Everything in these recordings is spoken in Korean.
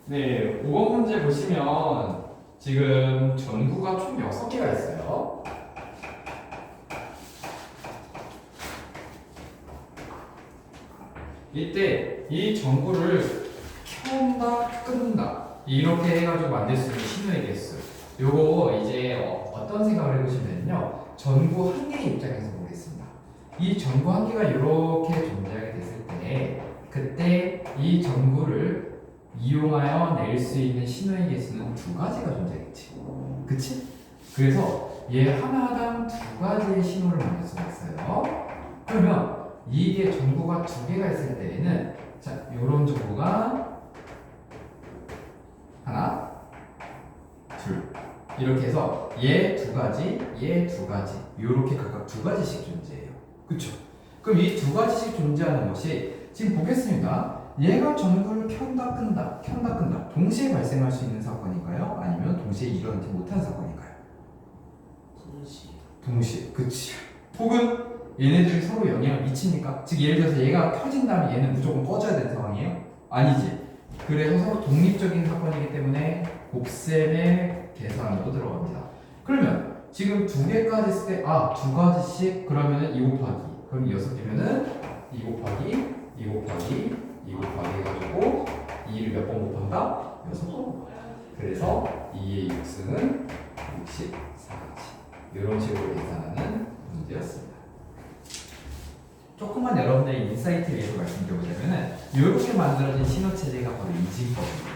네, 5번 문제 보시면 지금 전구가 총 6개가 있어요. 이때 이 전구를 켠다, 끈다 이렇게 해가지고 만들 수 있는 신호의 개수. 요거 이제 어떤 생각을 해보시면 되면요. 전구 한 개의 입장에서 보겠습니다. 이 전구 한 개가 이렇게 존재하게 됐을 때 그때 이 전구를 이용하여 낼 수 있는 신호의 개수는 두 가지가 존재하겠지. 그치? 그래서 얘 하나당 두 가지의 신호를 만들 수가 있어요. 그러면 이게 전구가 두 개가 있을 때에는 자, 요런 전구가 하나, 둘 이렇게 해서 얘 두 가지, 얘 두 가지 요렇게 각각 두 가지씩 존재해요. 그쵸? 그럼 이 두 가지씩 존재하는 것이 지금 보겠습니다. 얘가 전구를 켠다 끈다 켠다 끈다 동시에 발생할 수 있는 사건인가요? 아니면 동시에 일어나지 못한 사건인가요? 동시에. 그치. 혹은 얘네들이 서로 영향을 미칩니까? 즉 예를 들어서 얘가 켜진다면 얘는 무조건 꺼져야 되는 상황이에요? 아니지. 그래서 서로 독립적인 사건이기 때문에 곱셈의 계산으로 들어갑니다. 그러면 지금 두 개까지 했을 때 두 가지씩 그러면은 2 곱하기 그럼 6개면은 2 곱하기 2 곱하기 2 곱하기 해가지고 2를 몇 번 곱한다? 6번. 그래서 2의 6승은 64가지. 이런 식으로 계산하는 문제였습니다. 조금만 여러분들의 인사이트 위해서 말씀드려보자면은 이렇게 만들어진 신호체제가 바로 이진법입니다.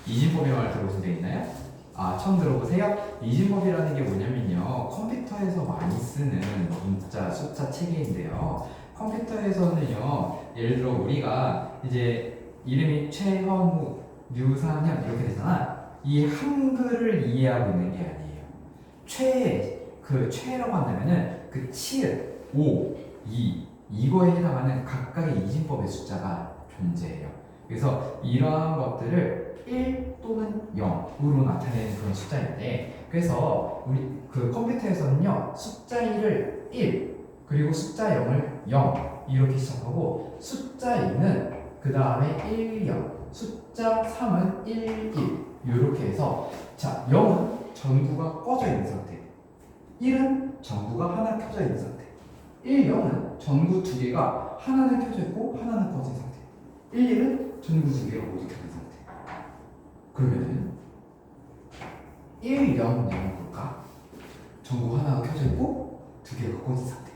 이진법이 말 들어보신 적 있나요? 처음 들어보세요? 이진법이라는 게 뭐냐면요. 컴퓨터에서 많이 쓰는 문자, 숫자 체계인데요. 컴퓨터에서는요. 예를 들어 우리가 이제 이름이 최현무, 류상현 이렇게 되잖아. 이 한글을 이해하고 있는 게 아니에요. 최라고 한다면은 그 치읓, 오, 이거에 해당하는 각각의 이진법의 숫자가 존재해요. 그래서 이러한 것들을 1 또는 0으로 나타내는 그런 숫자인데 그래서 우리 그 컴퓨터에서는요 숫자 1을 1 그리고 숫자 0을 0 이렇게 시작하고 숫자 2는 그 다음에 1, 0 숫자 3은 1, 1 이렇게 해서 자 0은 전구가 꺼져 있는 상태 1은 전구가 하나 켜져 있는 상태 1, 0은 전구 두 개가 하나는 켜져 있고 하나는 꺼진 상태 1, 1은 전구 두 개가 모두 켜진 상태 그러면은 1, 0, 0을 볼까? 전구 하나가 켜져 있고 두 개가 꺼진 상태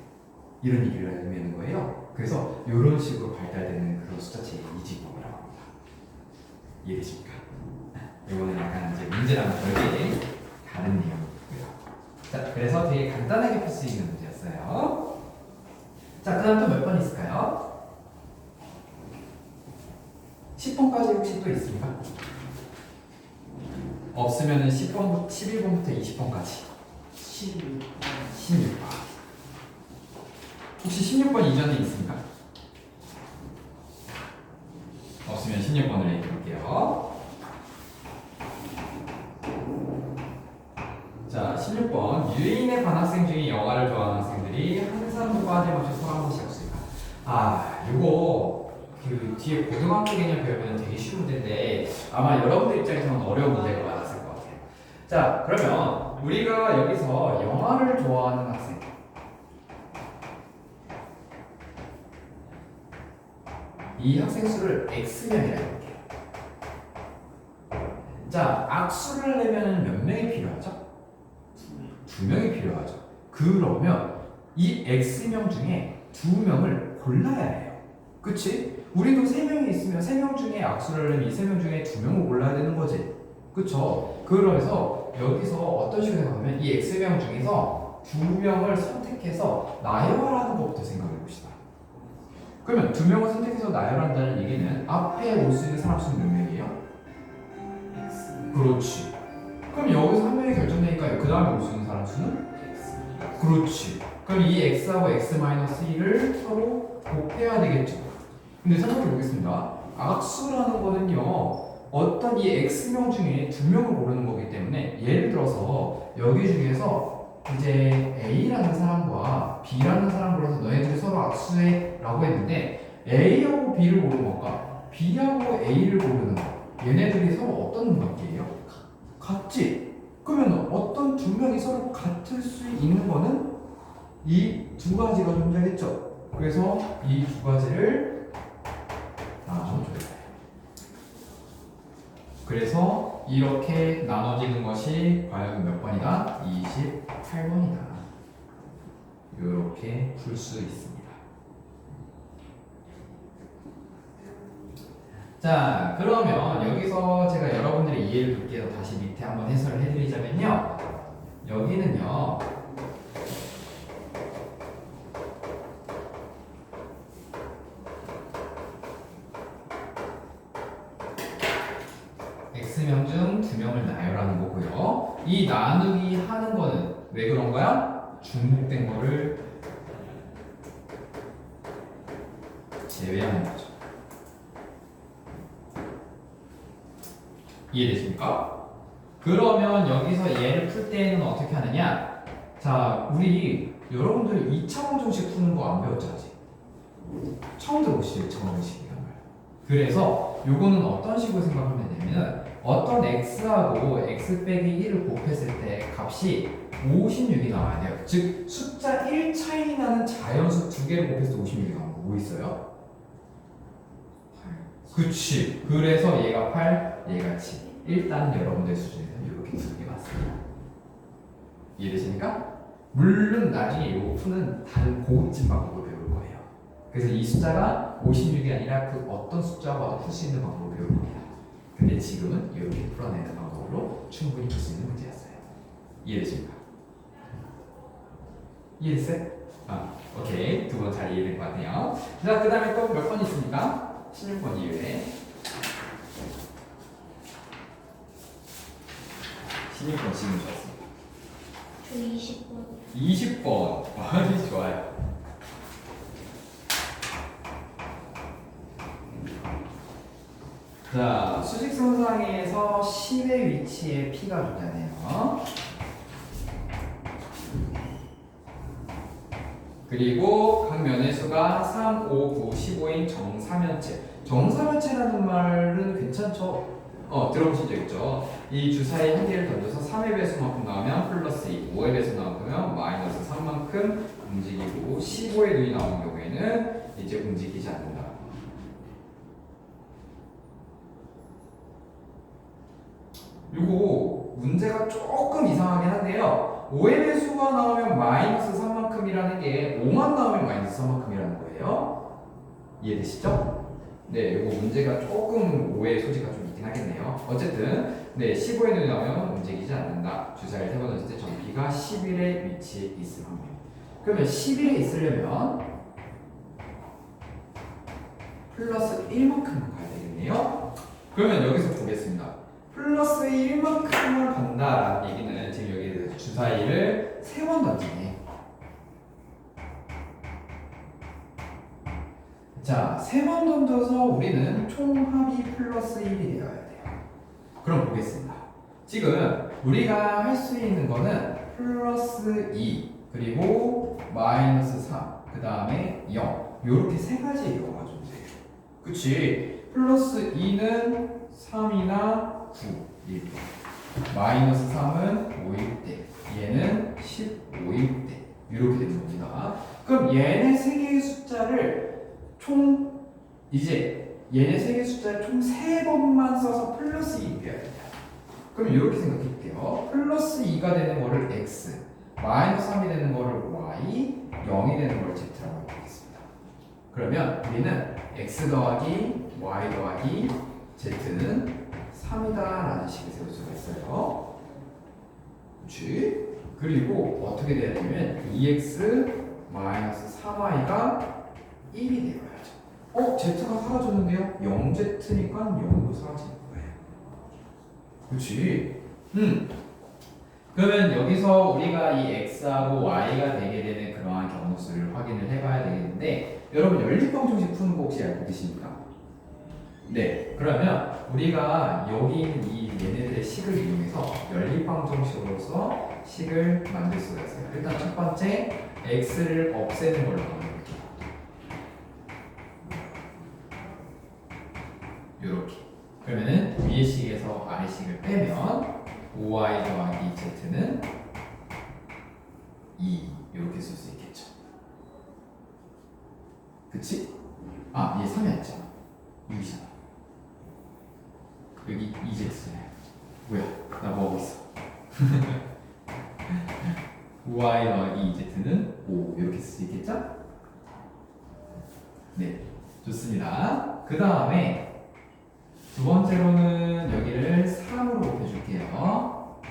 이런 얘기를 의미하는 거예요. 그래서 이런 식으로 발달되는 그런 숫자체의 이진법이라고 합니다. 이해되십니까? 이거는 약간 이제 문제랑 별개의 다른 내용이고요. 자, 그래서 되게 간단하게 풀 수 있는 문제였어요. 자, 그 다음 또 몇 번 있을까요? 10번까지 혹시 또 있습니까? 없으면은 10번, 11번부터 20번까지 16번 혹시 16번 이전에 있습니까? 없으면 16번을 얘기해 볼게요. 자, 16번 유인의 반 학생 중에 영화를 좋아하는 학생들이 항상 누가 빠짐없이 손 한 번씩 없을까? 요거 그 뒤에 고등학교 개념 배우면 되게 쉬운 문제인데 아마 여러분들 입장에서는 어려운 문제가 많았을 것 같아요. 자, 그러면 우리가 여기서 영화를 좋아하는 학생 이 학생 수를 X명이라고 할게요. 자, 악수를 내면 몇 명이 필요하죠? 2명이 필요하죠. 그러면 이 X명 중에 2명을 골라야 해요. 그치? 우리도 3명이 있으면 3명 중에 악수를 하려면 이 3명 중에 2명을 골라야 되는 거지. 그쵸? 그래서 여기서 어떤 식으로 생각하면 이 X명 중에서 2명을 선택해서 나열하는 것부터 생각해 봅시다. 그러면 2명을 선택해서 나열한다는 얘기는 앞에 올 수 있는 사람 수는 몇 명이에요? X. 그렇지. 그럼 여기서 한 명이 결정되니까 그 다음에 올 수 있는 사람 수는? X. 그렇지. 그럼 이 X하고 X-1을 서로 곱해야 되겠죠. 근데 생각해 보겠습니다. 악수라는 거는요, 어떤 이 X명 중에 2명을 고르는 거기 때문에 예를 들어서 여기 중에서 이제 A라는 사람과 B라는 사람을 골라서 너희들이 서로 악수해 라고 했는데 A하고 B를 고르는 것과 B하고 A를 고르는 것 얘네들이 서로 어떤 관계예요? 같지? 그러면 어떤 두 명이 서로 같을 수 있는 거는 이 두 가지가 존재하겠죠. 그래서 이 두 가지를 나눠줘요. 그래서 이렇게 나눠지는 것이 과연 몇 번이다? 28번이다. 이렇게 풀 수 있습니다. 자, 그러면 여기서 제가 여러분들의 이해를 돕기 위해서 다시 밑에 한번 해설을 해드리자면요. 여기는요. X명 중 2명을 나열하는 거고요. 이 나누기 하는 거는 왜 그런 거야? 중복된 거를 제외하는 거죠. 이해되십니까? 그러면 여기서 얘를 풀 때는 어떻게 하느냐? 자, 우리 여러분들 2차원 정식 푸는 거 안 배웠죠 아직? 처음 들어보시죠 2차원 정식이란 말. 그래서 요거는 어떤 식으로 생각하면 되냐면 어떤 x하고 x 빼기 1을 곱했을 때 값이 56이 나와야 돼요. 즉 숫자 1 차이 나는 자연수 두 개를 곱했을 때 56이 나오는 거 뭐 있어요? 8. 그치. 그래서 얘가 8, 얘가 7. 일단 여러분들 수준에서는 이렇게 두 개 맞습니다. 이해되십니까? 물론 나중에 이거 푸는 다른 고급진 방법을 배울 거예요. 그래서 이 숫자가 56이 아니라 그 어떤 숫자와도 풀 수 있는 방법을 배울 겁니다. 근데 지금은 이렇게 풀어내는 방법으로 충분히 풀 수 있는 문제였어요. 이해되십니까? 이해됐어요? 오케이. 두 번 잘 이해된 것 같아요. 자, 그 다음에 또 몇 번 있습니까? 16번 이후에 16번 지금 좋았습니다. 저 20번. 20번. 아주 좋아요. 자, 수직선상에서 10의 위치에 P가 존재하네요. 그리고 각 면의 수가 3, 5, 9, 15인 정사면체. 정사면체라는 말은 괜찮죠? 들어보신 적 있죠? 이 주사위 한 개를 던져서 3의 배수만큼 나오면 플러스 2, 5의 배수 나오면 마이너스 3만큼 움직이고 15의 눈이 나오는 경우에는 이제 움직이지 않는다. 요거 문제가 조금 이상하긴 한데요. 5의 배수가 나오면 마이너스 3만큼이라는 게 5만 나오면 마이너스 3만큼이라는 거예요. 이해되시죠? 네, 요거 문제가 조금 오해의 소지가 좀 있긴 하겠네요. 어쨌든 네, 15의 눈이 나오면 움직이지 않는다. 주사를 3번 던질 때 정비가 11의 위치에 있을 확률. 그러면 11에 있으려면 플러스 1만큼만 가야 되겠네요. 그러면 여기서 보겠습니다. 플러스 1만큼을 간다라는 얘기는 지금 여기 주사위를 3번 던지네. 자, 3번 던져서 우리는 총합이 플러스 1이 되어야 돼요. 그럼 보겠습니다. 지금 우리가 할 수 있는 거는 플러스 2 그리고 마이너스 3 그 다음에 0 요렇게 세 가지의 경우가 존재해요. 그치? 플러스 2는 3이나 9일 때 마이너스 3은 5일 때 얘는 15일 때 이렇게 되는 겁니다. 그럼 얘네 세 개의 숫자를 총 이제 얘네 세 개의 숫자를 총 3번만 써서 플러스 2를 빼야 돼요. 그럼 이렇게 생각할게요. 플러스 2가 되는 거를 x, 마이너스 3이 되는 거를 y, 0이 되는 걸 z라고 하겠습니다. 그러면 우리는 x 더하기 y 더하기 z는 3이다 라는 식을 세울 수가 있어요. 그렇지? 그리고 어떻게 돼야 되냐면 2x 마이너스 3y가 1이 되어야죠. z가 사라졌는데요? 0z니까 0으로 사라지는 거예요. 그렇지? 그러면 여기서 우리가 이 x하고 y가 되게 되는 그러한 경우 수를 확인을 해봐야 되겠는데 여러분 연립방 정식 푸는 거 혹시 알고 계십니까? 네, 그러면 우리가 여기 있는 이 얘네들의 식을 이용해서 연립방 정식으로서 식을 만들 수가 있어요. 일단 첫 번째 x를 없애는 걸로 만들게요. 이렇게 그러면은 위의 식에서 아래 식을 빼면 5y 더하기 z는 2 이렇게 쓸 수 있겠죠. 그치? 아, 얘 3이었잖아. 6이잖아. 여기 2z네. 뭐야? 나 뭐하고 있어? y 더하기 2z는 5 이렇게 쓸 수 있겠죠? 네, 좋습니다. 그 다음에 두 번째로는 여기를 3으로 곱해줄게요.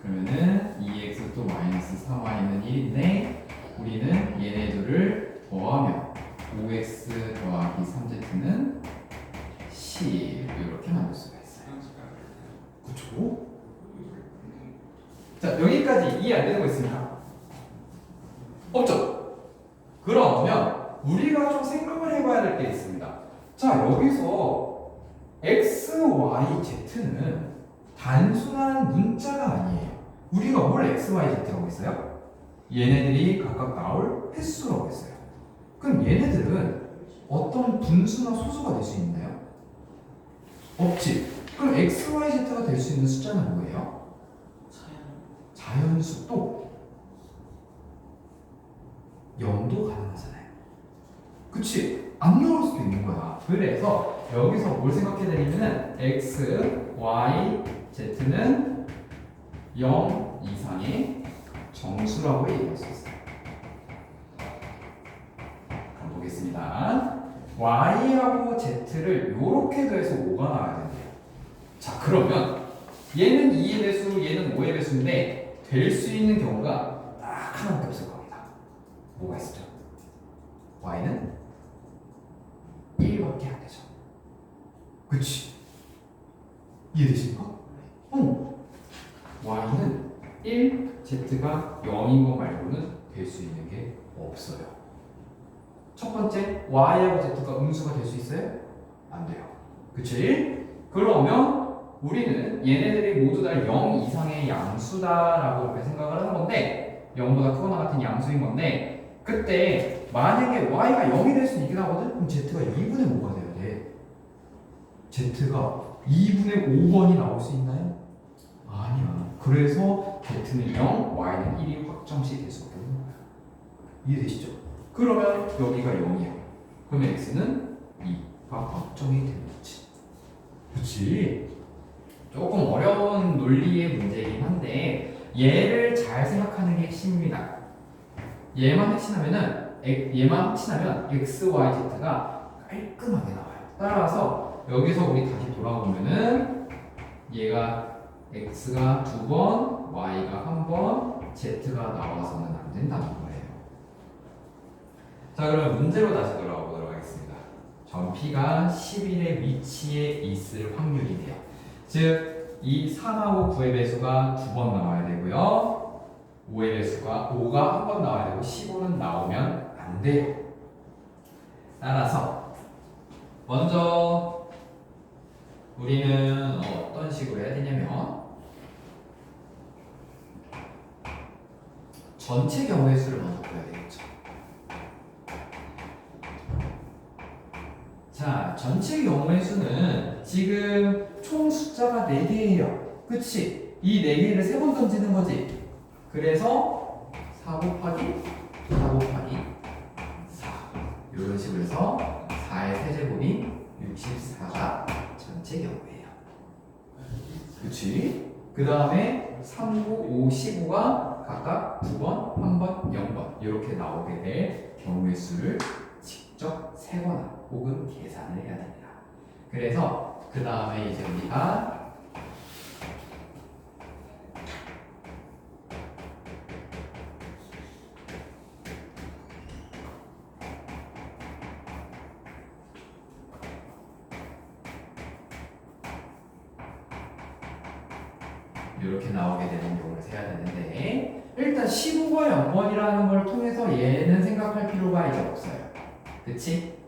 그러면은 2x 또 마이너스 3y는 1인데 우리는 얘네 둘을 더하면 5x 더하기 3z는 10 이렇게 만들 수가 있어요. 그쵸? 자, 여기까지 이해 안 되는 거 있습니까? 없죠? 그러면 우리가 좀 생각을 해봐야 될 게 있습니다. 자, 여기서 x, y, z는 단순한 문자가 아니에요. 우리가 뭘 x, y, z라고 했어요? 얘네들이 각각 나올 횟수라고 했어요. 그럼 얘네들은 어떤 분수나 소수가 될 수 있나요? 없지. 그럼 x, y, z가 될 수 있는 숫자는 뭐예요? 자연수 또 0도 가능하잖아요. 그치? 안 나올 수도 있는 거야. 그래서 여기서 뭘 생각해 드리면은 x, y, z는 0 이상의 정수라고 얘기할 수 있어요. 그럼 보겠습니다. y하고 z를 이렇게 더해서 5가 나와야 된대요. 자, 그러면 얘는 2의 배수, 얘는 5의 배수인데 될 수 있는 경우가 딱 하나밖에 없을 겁니다. 뭐가 있죠? y는 1밖에 안 되죠. 그치? 이해되십니까? y는 1, z가 0인 것 말고는 될 수 있는 게 없어요. 첫 번째, y하고 z가 음수가 될 수 있어요? 안 돼요. 그치? 그러면 우리는 얘네들이 모두 다 0 이상의 양수다라고 이렇게 생각을 하는 건데 0보다 크거나 같은 양수인 건데 그때 만약에 y가 0이 될 수 있긴 하거든? 그럼 z가 2분의 5가 돼야 돼. z가 2분의 5번이 나올 수 있나요? 아니야. 그래서 z는 0, y는 1이 확정시 될 수밖에 없는 거야. 이해되시죠? 그러면 여기가 0이야. 그러면 x는 2가 확정이 되는 거지. 그치? 조금 어려운 논리의 문제이긴 한데 얘를 잘 생각하는 게 핵심입니다. 얘만 확신하면 x, y, z가 깔끔하게 나와요. 따라서 여기서 우리 다시 돌아보면은 얘가 x가 2번, y가 1번, z가 나와서는 안 된다는 거예요. 자, 그럼 문제로 다시 돌아가 보도록 하겠습니다. 점피가 11의 위치에 있을 확률이네요. 즉, 이 3하고 9의 배수가 2번 나와야 되고요. 5의 배수가 5가 한 번 나와야 되고 15는 나오면 안 돼요. 따라서 먼저 우리는 어떤 식으로 해야 되냐면 전체 경우의 수를 먼저 구해야 되겠죠. 자, 전체 경우의 수는 지금 총 숫자가 4개예요. 그치? 이 4개를 3번 던지는 거지. 그래서 4 곱하기 4 곱하기 4 이런 식으로 해서 4의 세제곱이 64가 전체 경우예요. 그치? 그 다음에 3, 9, 5, 15가 각각 9번, 1번, 0번 이렇게 나오게 될 경우의 수를 직접 세거나 혹은 계산을 해야 됩니다. 그래서 그 다음에 이제 우리가 이렇게 나오게 되는 경우를 세야 되는데 일단 15과 0번이라는 걸 통해서 얘는 생각할 필요가 이제 없어요. 그치?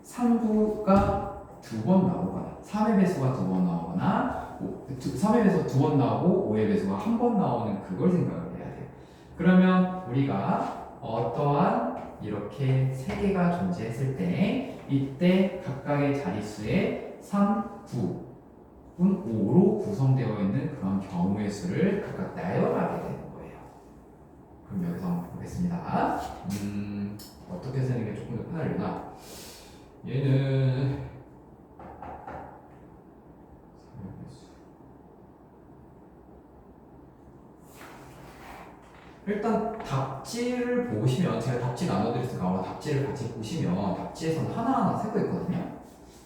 3부가 2번 나오거나 3의 배수가 2번 나오거나 3의 배수가 2번 나오고 5의 배수가 1번 나오는 그걸 생각을 해야 돼요. 그러면 우리가 어떠한 이렇게 세 개가 존재했을 때 이때 각각의 자릿수에 3, 9, 5로 구성되어 있는 그런 경우의 수를 각각 나열하게 되는 거예요. 그럼 여기서 한번 보겠습니다. 어떻게 쓰는 게 조금 더 편하려나? 얘는 일단 답지를 보시면 제가 답지 나눠드렸으니까 아마 답지를 같이 보시면 답지에서는 하나하나 세고 있거든요.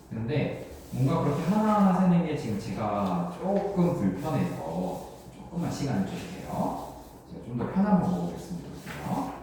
근데 뭔가 그렇게 하나하나 세는 게 지금 제가 조금 불편해서 조금만 시간을 주실게요. 제가 좀 더 편한 방법을 말씀드릴게요.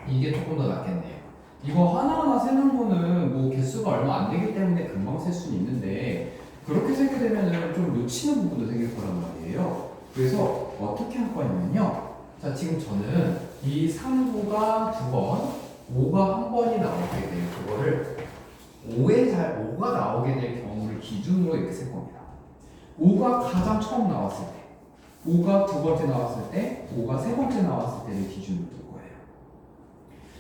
이게 조금 더 낫겠네요. 이거 하나하나 세는 거는 뭐 개수가 얼마 안 되기 때문에 금방 셀 수는 있는데 그렇게 세게 되면은 좀 놓치는 부분도 생길 거란 말이에요. 그래서 어떻게 할 거냐면요. 자, 지금 저는 이 3구가 2번, 5가 한 번이 나오게 될 그거를 5가 나오게 될 경우를 기준으로 이렇게 쓸 겁니다. 5가 가장 처음 나왔을 때, 5가 두 번째 나왔을 때, 5가 세 번째 나왔을 때를 기준으로 둘 거예요.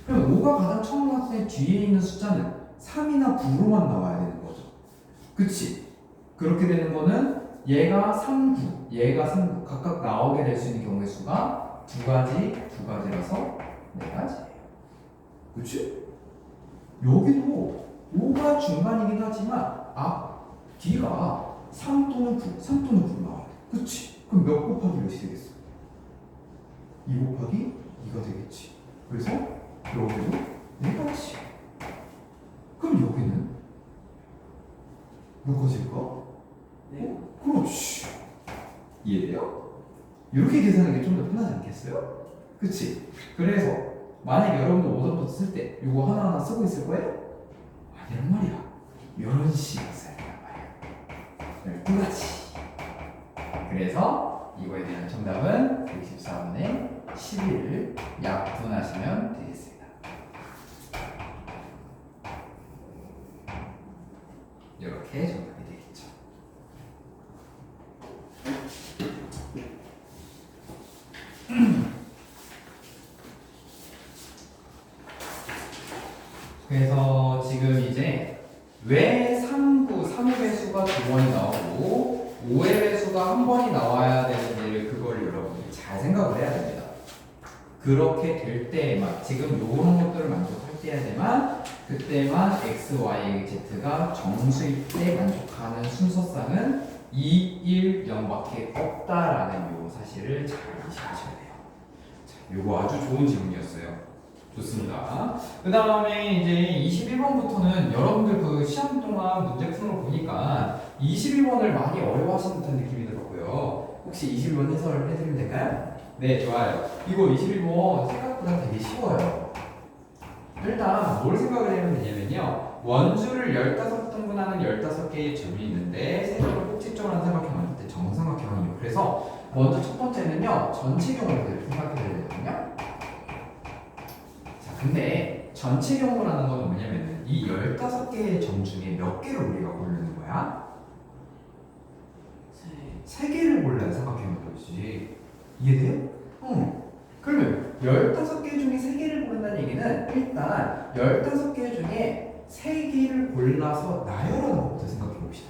그럼 5가 가장 처음 나왔을 때 뒤에 있는 숫자는 3이나 9로만 나와야 되는 거죠. 그치? 그렇게 되는 거는 얘가 3, 9, 얘가 3, 9 각각 나오게 될 수 있는 경우의 수가 두 가지라서 4가지예요. 그치? 여기도 5가 중간이긴 하지만 뒤가 3 또는 9, 3 또는 9 나와야 돼. 그치? 그럼 몇 곱하기 몇이 되겠어? 2 곱하기 2가 되겠지. 그래서 여기도 4가지. 그럼 여기는 몇 가지일까? 네. 그렇지. 이해돼요? 이렇게 계산하는 게 좀 더 편하지 않겠어요? 그치? 그래서 만약에 여러분들 오답부터 쓸 때 이거 하나하나 쓰고 있을 거예요? 아니란 말이야. 이런 식으로 써야 된단 말이야. 12가지. 그래서 이거에 대한 정답은 124분의 11을 약분하시면 되겠습니다. 이렇게 정답이 되겠죠. 그래서 지금 이제 왜 3의 배수가 2번이 나오고 5의 배수가 한 번이 나와야 되는지를 그걸 여러분들이 잘 생각을 해야 됩니다. 그렇게 될 때만 지금 요런 것들을 만족할 때야지만 그때만 x, y, z가 정수일 때 만족하는 순서상은 2, 1, 0밖에 없다라는 요 사실을 잘 인식하셔야 돼요. 자, 요거 아주 좋은 질문이었어요. 좋습니다. 그 다음에 이제 21번부터는 여러분들 그 시험 동안 문제 푸는 거 보니까 21번을 많이 어려워하시는 듯한 느낌이 들었고요. 혹시 21번 해설 해드리면 될까요? 네, 좋아요. 이거 21번 생각보다 되게 쉬워요. 일단 뭘 생각을 하면 되냐면요. 원주를 15등분하는 15개의 줄이 있는데 세로를 꼭지점으로 삼각형 만들 때 정삼각형이에요. 그래서 먼저 첫 번째는요. 전체경우를 생각해야 되거든요. 근데 전체경우라는 건 뭐냐면 이 15개의 점 중에 몇 개를 우리가 고르는 거야? 3개를 골라야 삼각형이 되지. 이해돼요? 그러면 15개 중에 3개를 고른다는 얘기는 일단 15개 중에 3개를 골라서 나열하는 것부터 생각해 봅시다.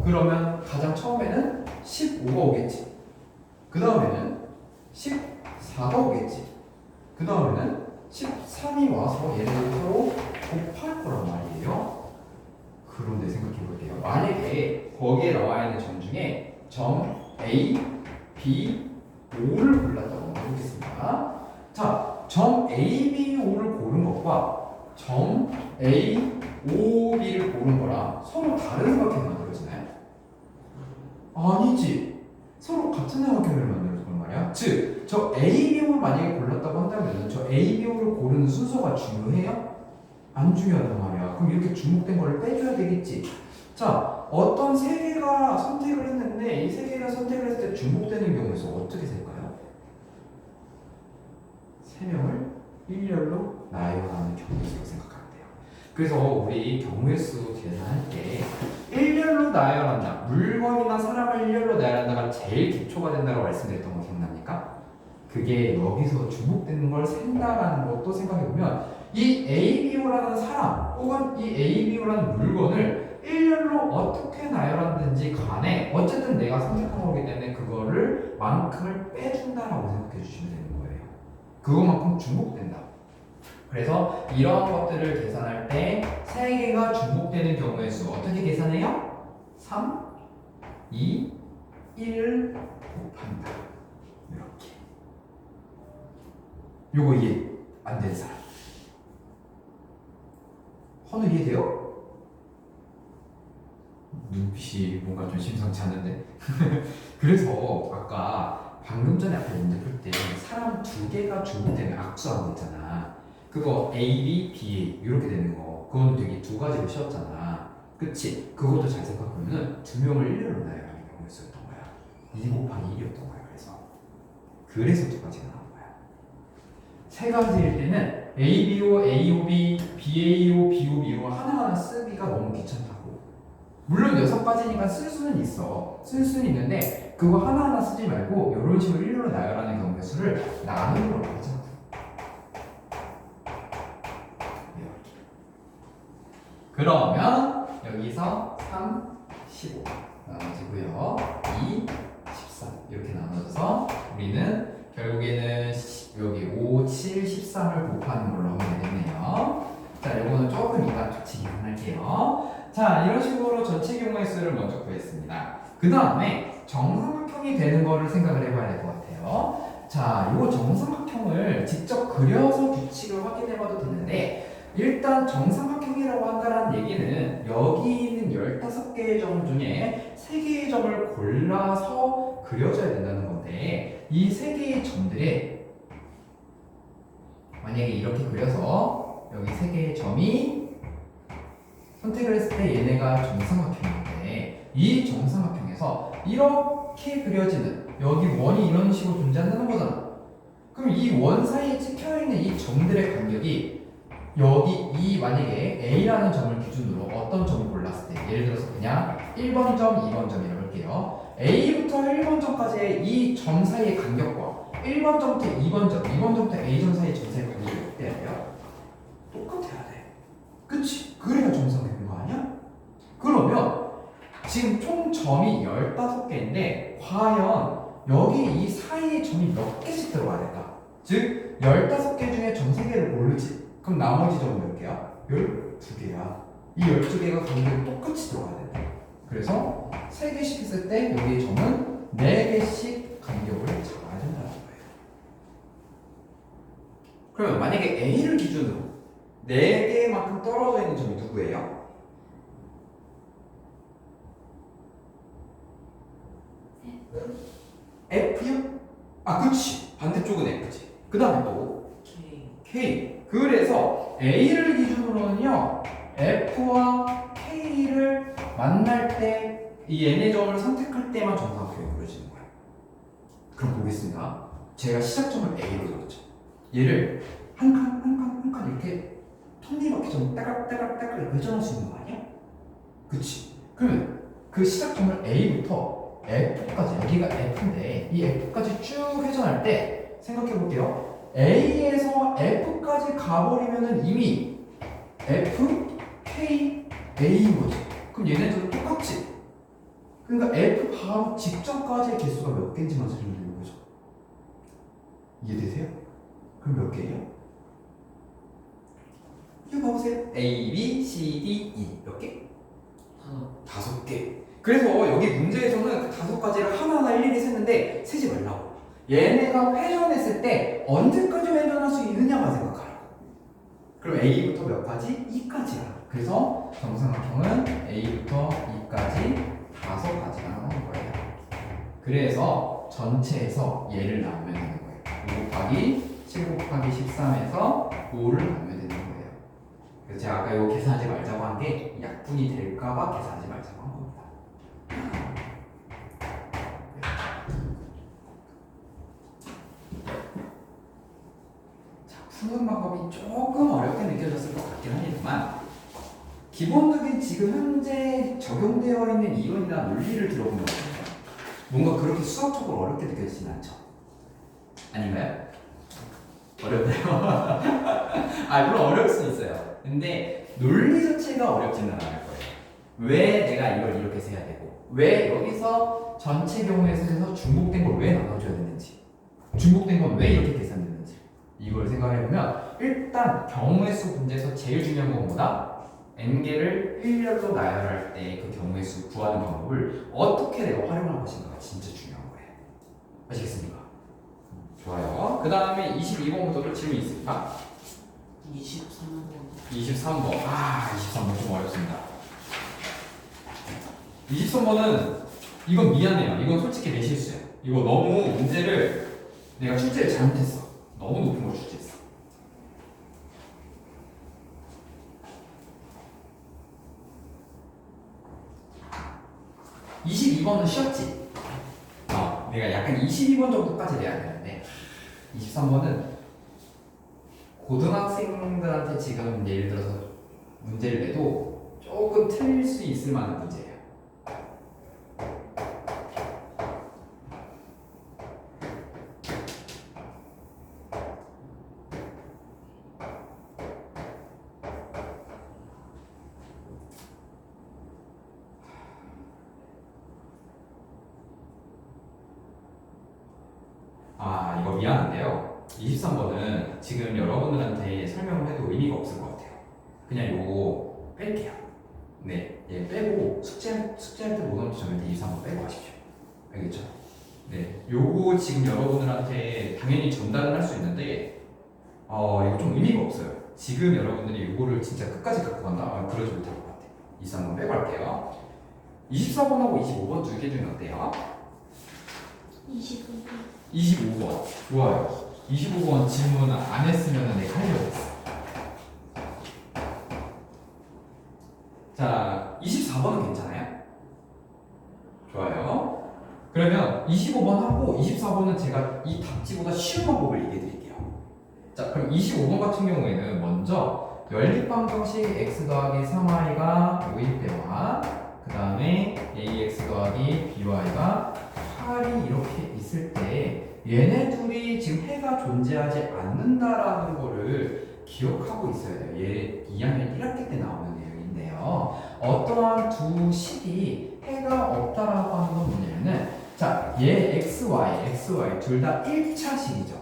그러면 가장 처음에는 15가 오겠지. 그 다음에는 14가 오겠지. 그 다음에는 13이 와서 얘를 서로 곱할 거란 말이에요. 그런데 생각해 볼게요. 만약에 거기에 나와 있는 점 중에 점 A, B, O를 골랐다고 해보겠습니다. 자, 점 A, B, O를 고른 것 거봐. 점 A, O, B를 고른 거랑 서로 다른 삼각형이 만들어지나요? 아니지. 서로 같은 삼각형을 만들어주는 말이야. 즉, 저 A, B를 만약에 골랐다고 한다면 저 A, B를 고르는 순서가 중요해요? 안 중요하단 말이야. 그럼 이렇게 주목된 거를 빼줘야 되겠지. 자, 어떤 세 개가 선택을 했는데 이 세 개가 선택을 했을 때 중복되는 경우에서 어떻게 될까요? 세 명을 일렬로 나열하는 경우수로 생각하면 돼요. 그래서 우리 경우의 수 계산할 때 일렬로 나열한다, 물건이나 사람을 일렬로 나열한다가 제일 기초가 된다고 말씀드렸던 거 기억납니까? 그게 여기서 중복되는 걸 센다라는 것도 생각해보면 이 ABO라는 사람 혹은 이 ABO라는 물건을 일렬로 어떻게 나열하든지 간에 어쨌든 내가 선택한 거기 때문에 그거를 만큼을 빼준다라고 생각해 주시면 되는 거예요. 그것만큼 중복된다. 그래서 이러한 것들을 계산할 때 세 개가 중복되는 경우의 수 어떻게 계산해요? 3, 2, 1 곱한다. 이렇게. 요거 이해 안 되는 사람? 헌우 이해돼요? 눈빛이 뭔가 좀 심상치 않은데. 그래서 아까 방금 전에 앞에 문제 풀 때 사람 두 개가 중복되는 악수한 거 있잖아. 그거 A, B, B, A 이렇게 되는 거. 그건 되게 두 가지로 쉬었잖아. 그치? 그것도 잘 생각하면은 두 명을 일렬로 나열하는 경우였었던 거야. 2 곱하기 1이었던 거야. 그래서 두 가지가 나온 거야. 세 가지일 때는 ABO, AOB, BAO, BOB로 하나하나 쓰기가 너무 귀찮다고. 물론 6가지니까 쓸 수는 있어. 쓸 수는 있는데 그거 하나하나 쓰지 말고 이런 식으로 일렬로 나열하는 경우의 수를 나누는 걸로 하자. 그러면 여기서 3, 15 나눠지고요. 2, 13 이렇게 나눠져서 우리는 결국에는 여기 5, 7, 13을 곱하는 걸로 하면 되겠네요. 자, 이거는 조금 이따 같이 계산할게요. 자, 이런 식으로 전체 경우의 수를 먼저 구했습니다. 그 다음에 정삼각형이 되는 거를 생각을 해봐야 될 것 같아요. 자, 이 정삼각형을 직접 그려서 규칙을 확인해봐도 되는데 일단 정삼각형이라고 한다는 얘기는 여기 있는 15개의 점 중에 3개의 점을 골라서 그려줘야 된다는 건데 이 3개의 점들에 만약에 이렇게 그려서 여기 3개의 점이 선택을 했을 때 얘네가 정삼각형인데 이 정삼각형에서 이렇게 그려지는 여기 원이 이런 식으로 존재한다는 거잖아. 그럼 이 원 사이에 찍혀있는 이 점들의 간격이 여기 이 만약에 A라는 점을 기준으로 어떤 점을 골랐을 때 예를 들어서 그냥 1번 점, 2번 점이라고 할게요. A부터 1번 점까지의 이 점 사이의 간격과 1번 점부터 2번 점, 2번 점부터 A점 사이의 점 사이의 간격이 어때야 돼요? 똑같아야 돼. 그치? 그래야 정상적인 거 아니야? 그러면 지금 총 점이 15개인데 과연 여기 이 사이에 점이 몇 개씩 들어가야 될까? 즉 15개 중에 점 3개를 고르지. 그럼 나머지 점은 몇 개야? 12개야. 이 12개가 간격이 똑같이 들어가야 된다. 그래서 3개씩 했을 때 여기 점은 4개씩 간격을 잡아야 된다는 거예요. 그러면 만약에 A를 기준으로 4개만큼 떨어져 있는 점이 누구예요? F요? 아, 그치. 반대쪽은 F지. 그 다음에 또 K. 그래서 A를 기준으로는요 F와 K를 만날 때 이 n의 점을 선택할 때만 정삼각형이 그려지는 거예요. 그럼 보겠습니다. 제가 시작점을 A로 잡았죠. 얘를 한 칸 이렇게 톱니바퀴 좀 따깍따깍따깍 이렇게 회전할 수 있는 거 아니야? 그치? 그러면 그 시작점을 A부터 F까지, 여기가 F인데 이 F까지 쭉 회전할 때 생각해 볼게요. A에서 F까지 가버리면은 이미 F, K, A인 거지. 그럼 얘네들은 똑같지? 그러니까 F 바로 직전까지의 개수가 몇 개인지만 설명드리는 거죠. 이해되세요? 그럼 몇 개예요? 이거 봐보세요. A, B, C, D, E 몇 개? 5개. 그래서 여기 문제에서는 그 5가지를 하나하나 일일이 셌는데 세지 말라고. 얘네가 회전했을 때 언제까지 회전할 수 있느냐만 생각하라고. 그럼 A부터 몇 가지? 2까지야. 그래서 정삼각형은 A부터 2까지 5가지가 나오는 거예요. 그래서 전체에서 얘를 나오면 되는 거예요. 5 곱하기 7 곱하기 13에서 5를 나오면 되는 거예요. 그래서 제가 아까 이거 계산하지 말자고 한 게 약분이 될까봐 계산하지 말자고 한 겁니다. 자, 푸는 방법이 조금 어렵게 느껴졌을 것 같긴 합니다만 기본적인 지금 현재 적용되어 있는 이론이나 논리를 들어보면 어떨까요? 뭔가 그렇게 수학적으로 어렵게 느껴지진 않죠? 아닌가요? 어렵나요? 아, 물론 어려울 수 있어요. 근데 논리 자체가 어렵지는 않을 거예요. 왜 내가 이걸 이렇게 세야 되고, 왜 여기서 전체 경우의 수에서 중복된 걸 왜 나눠줘야 되는지, 중복된 건 왜 이렇게 계산되는지, 이걸 생각해보면 일단 경우의 수 문제에서 제일 중요한 건 뭐다? n개를 일렬로 나열할 때 그 경우의 수 구하는 방법을 어떻게 내가 활용할 것인가가 진짜 중요한 거예요. 아시겠습니까? 좋아요. 그 다음에 22번부터도 질문 있습니까? 23번. 아, 23번 좀 어렵습니다. 23번은 이건 미안해요. 이건 솔직히 내 실수야. 이거 너무 문제를 내가 출제를 잘못했어. 너무 높은 걸 출제했어. 22번은 쉬었지? 내가 약간 22번 정도까지 내야 되는데 23번은 고등학생들한테 지금 예를 들어서 문제를 내도 조금 틀릴 수 있을 만한 문제예요. 아, 이거 미안한데요. 23번은 지금 여러분들한테 설명을 해도 의미가 없을 것 같아요. 그냥 요거 뺄게요. 네, 얘 빼고 숙제할 때 모범 점일 때 23번 빼고 하십시오. 알겠죠? 네, 요거 지금 여러분들한테 당연히 전달은 할 수 있는데 이거 좀 의미가 없어요. 지금 여러분들이 요거를 진짜 끝까지 갖고 간다? 그러지 못할 것 같아요. 23번 빼고 할게요. 24번하고 25번 두 개 중에 어때요? 25번 좋아요. 25번 질문 안 했으면 내가 하려고 했어. 자, 24번은 괜찮아요? 좋아요. 그러면 25번 하고 24번은 제가 이 답지보다 쉬운 방법을 얘기해 드릴게요. 자, 그럼 25번 같은 경우에는 먼저 연립방정식 x 더하기 3y가 5일 때와 그 다음에 ax 더하기 by가 8이 이렇게 있을 때 얘네 둘이 지금 해가 존재하지 않는다라는 거를 기억하고 있어야 돼요. 얘 2학년 1학기 때 나오는 내용인데요. 어떠한 두 식이 해가 없다라고 하는 건 뭐냐면은 자, 얘 xy 둘 다 1차식이죠.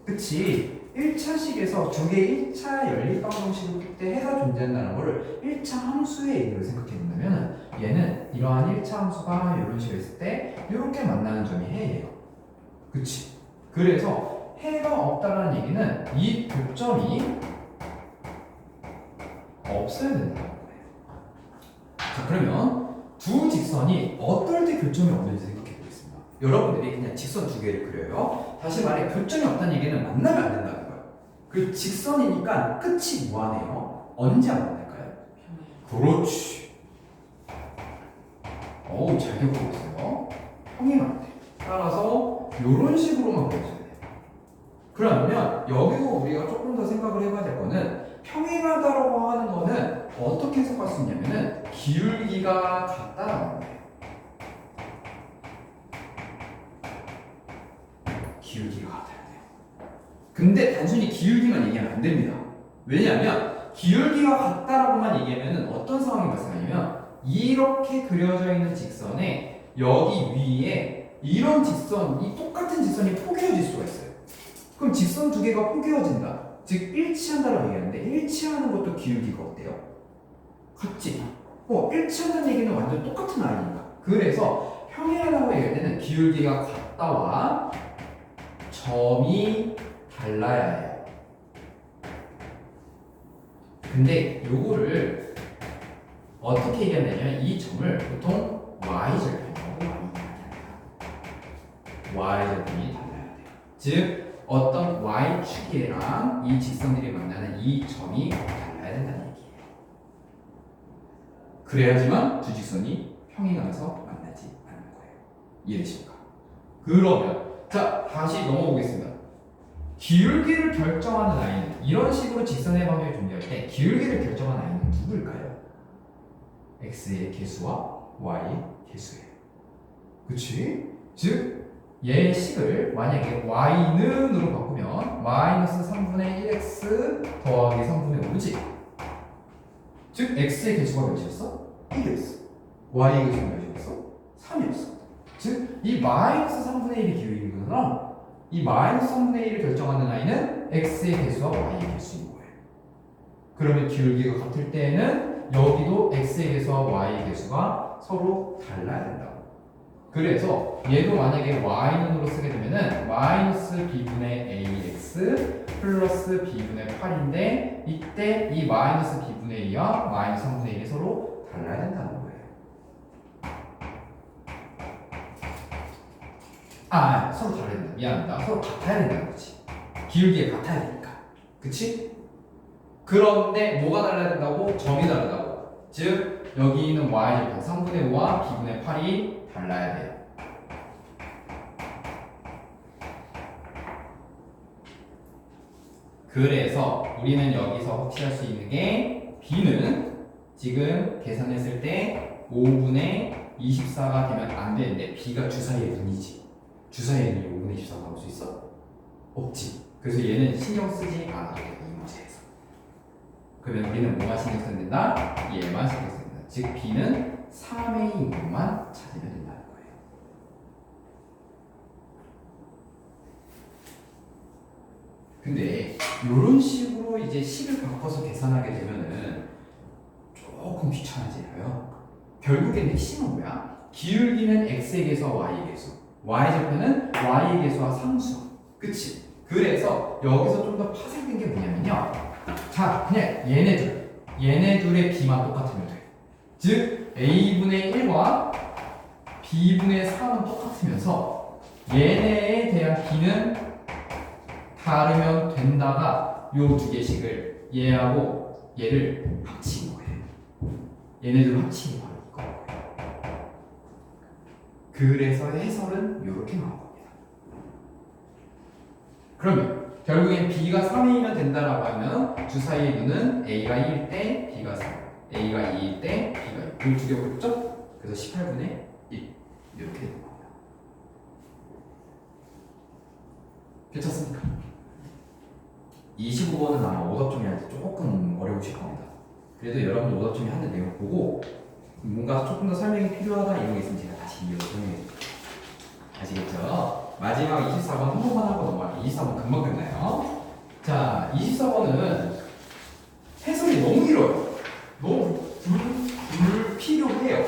그치? 1차식에서 두 개의 1차 연립방정식을 풀 때 해가 존재한다는 거를 1차 함수의 의미로 생각해 본다면 얘는 이러한 1차 함수가 이런 식으로 있을 때 이렇게 만나는 점이 해예요. 그치? 그래서 해가 없다는 얘기는 이 교점이 없어야 된다는 거예요. 자, 그러면 두 직선이 어떨 때 교점이 없는지 생각해 보겠습니다. 여러분들이 그냥 직선 두 개를 그려요. 다시 말해 교점이 없다는 얘기는 만나면 안 된다는 거예요. 그 직선이니까 끝이 무한해요. 언제 안 만날까요? 그렇지. 어우, 잘 기억하고 있어요. 평행할 때. 따라서 이런 식으로만 보여줘야 돼요. 그러면 여기서 우리가 조금 더 생각을 해봐야 될 거는 평행하다라고 하는 거는 어떻게 해석할 수 있냐면은 기울기가 같다라는 거예요. 기울기가 같아야 돼요. 근데 단순히 기울기만 얘기하면 안 됩니다. 왜냐하면 기울기가 같다라고만 얘기하면은 어떤 상황이 발생하냐면 이렇게 그려져 있는 직선에 여기 위에 이런 직선, 이 똑같은 직선이 포개어질 수가 있어요. 그럼 직선 두 개가 포개어진다. 즉 일치한다라고 얘기하는데 일치하는 것도 기울기가 어때요? 같지? 일치한다는 얘기는 완전 똑같은 아이니까. 그래서 평행하다고 얘기할 때는 기울기가 같다와 점이 달라야 해요. 근데 요거를 어떻게 얘기하냐면 이 점을 보통 y절편이라고 많이 이야기합니다. y절편이 달라야 돼요. 즉 어떤 y축이랑 이 직선들이 만나는 이 점이 달라야 된다는 얘기예요. 그래야지만 두 직선이 평행하면서 만나지 않는 거예요. 이해되십니까? 그러면 자 다시 넘어보겠습니다. 기울기를 결정하는 라인은 이런 식으로 직선의 방향을 존재할 때 기울기를 결정하는 라인은 누구일까요? x의 개수와 y의 개수예요. 그치? 즉 얘의 식을 만약에 y는으로 바꾸면 마이너스 3분의 1x 더하기 3분의 5지. 즉 x의 개수가 몇이었어? 1이었어. y의 개수가 몇이었어? 3이었어. 즉 이 마이너스 3분의 1이 기울기인 거잖아. 이 마이너스 3분의 1을 결정하는 라인은 x의 개수와 y의 개수인 거예요. 그러면 기울기가 같을 때에는 여기도 x의 개수와 y의 개수가 서로 달라야 된다고. 그래서 얘도 만약에 y는으로 쓰게 되면은 마이너스 b분의 ax 플러스 b분의 8인데 이때 이 마이너스 b분의 2와 마이너스 3분의 1이 서로 달라야 된다는 거예요. 서로 다르야 된다. 미안합니다. 서로 같아야 된다는 거지. 기울기가 같아야 되니까. 그치? 그런데 뭐가 달라야 된다고? 점이 다르다고. 즉 여기 있는 y절편 3분의 5와 b분의 8이 달라야 돼요. 그래서 우리는 여기서 확실할 수 있는 게 b는 지금 계산했을 때 5분의 24가 되면 안 되는데 b가 주사위의 눈이지. 주사위의 눈이 5분의 24가 나올 수 있어? 없지. 그래서 얘는 신경 쓰지 않아도 돼, 이 문제에서. 그러면 우리는 뭐만 신경 쓰면 된다? 얘만 신경 쓰면 된다. 즉 b는 3의 인분만 찾으면 된다는 거예요. 근데 이런 식으로 이제 식을 바꿔서 계산하게 되면은 조금 귀찮아져요. 결국엔 핵심은 뭐야? 기울기는 x의 개수와 y의 개수, y절편은 y의 개수와 상수. 그치? 그래서 여기서 좀 더 파생된 게 뭐냐면요. 자, 그냥 얘네둘의 b만 똑같으면 돼. 즉 a분의 1과 b분의 3은 똑같으면서 얘네에 대한 b는 다르면 된다가 요 두 개씩을 얘하고 얘를 합친 거예요. 얘네들 합친 게 바로 이거예요. 그래서 해설은 이렇게 나온 겁니다. 그러면 결국엔 b가 3이면 된다라고 하면 주사위의 눈은 a가 1일 때 b가 3, a가 2일 때 b가 2. 이 두 개 어렵죠? 그래서 18분의 1 이렇게 되는 겁니다. 괜찮습니까? 25번은 아마 오답정리 할 때 조금 어려우실 겁니다. 그래도 여러분들 오답정리 하는 내용 보고 뭔가 조금 더 설명이 필요하다 이런 게 있으면 제가 다시 이어서 설명해드릴게요. 아시겠죠? 마지막 24번 한 번만 하고 넘어갈게요. 24번 금방 끝나요. 자, 24번은 해설이 너무 길어요. 너무 불필요해요.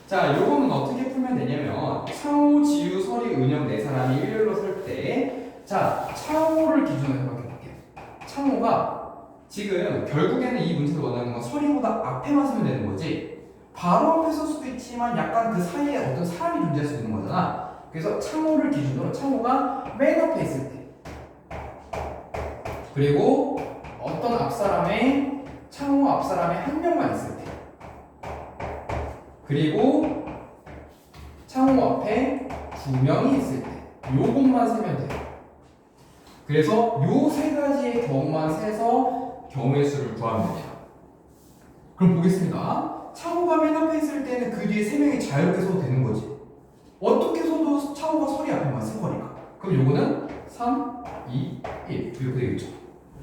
자, 요거는 어떻게 풀면 되냐면 창호, 지우, 설이, 은영 네 사람이 일렬로 설 때, 자, 창호를 기준으로 생각해볼게요. 창호가 지금 결국에는 이 문제에서 원하는 건 설이보다 앞에만 서면 되는 거지. 바로 앞에 설 수도 있지만 약간 그 사이에 어떤 사람이 존재할 수 있는 거잖아. 그래서 창호를 기준으로 창호가 맨 앞에 있을 때, 그리고 어떤 앞사람의 창호 앞사람의 한 명만 있을 때, 그리고 창호 앞에 두 명이 있을 때, 요것만 세면 돼요. 그래서 요 세 가지의 경우만 세서 경우의 수를 구하면 됩니다. 그럼 보겠습니다. 창호가 맨 앞에 있을 때는 그 뒤에 세 명이 자유롭게 서도 되는 거지. 어떻게 서도 창호가 설이 앞에만 쓸 거니까. 그럼 요거는 3, 2, 1 이렇게 되겠죠.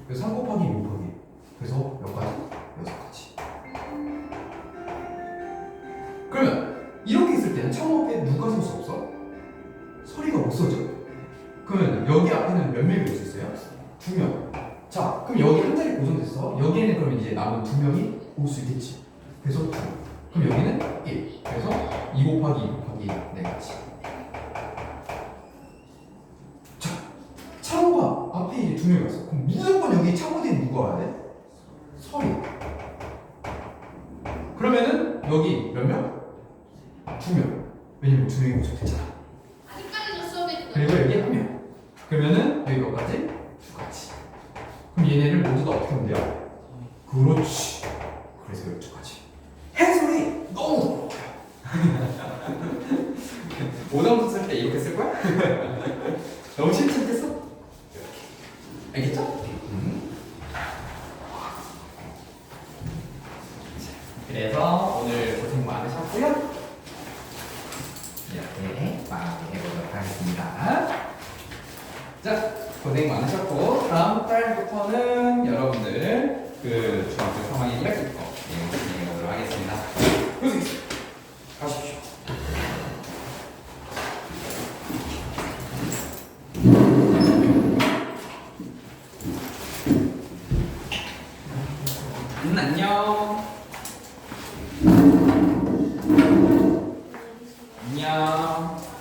그래서 3 곱하기 2 곱하기 1. 그래서 몇 가지? 6가지. 그러면 이렇게 있을 때는 창호 앞에 누가 설 수 없어? 설이가 못 서죠. 그러면 여기 앞에는 몇 명이 올 수 있어요? 2명. 자, 그럼 여기 한 자리 고정됐어. 여기에는 그럼 이제 남은 2명이 올 수 있겠지. 그래서 2. 그럼 여기는 1. 그래서 2 곱하기 2 곱하기 4가지. 자, 창호가 앞에 이제 2명이 왔어. 그럼 무조건 여기 창호 뒤에 누가 와야 돼? 설이. 여기 몇 명? 2명. 왜냐면 2명이 부족했잖아. 아직까지도 수업에 그리고 여기 1명. 그러면은 여기 몇까지? 2가지. 그럼 얘네를 모두 다 어떻게 하면 돼요? 그렇지. 그래서 12가지. 해설이 너무 어려워요. 오답 쓸 때 이렇게 쓸 거야? 너무 쉽지 않겠어? 이렇게. 알겠죠? 그래서 오늘 고생 많으셨고요. 이렇게 마무리해보도록 하겠습니다. 자, 고생 많으셨고 다음 달부터는 여러분들 그 중학교 3학년 1학기 거 진행해보도록 하겠습니다. 고생했습니다. 가십시오. 안녕. 안녕.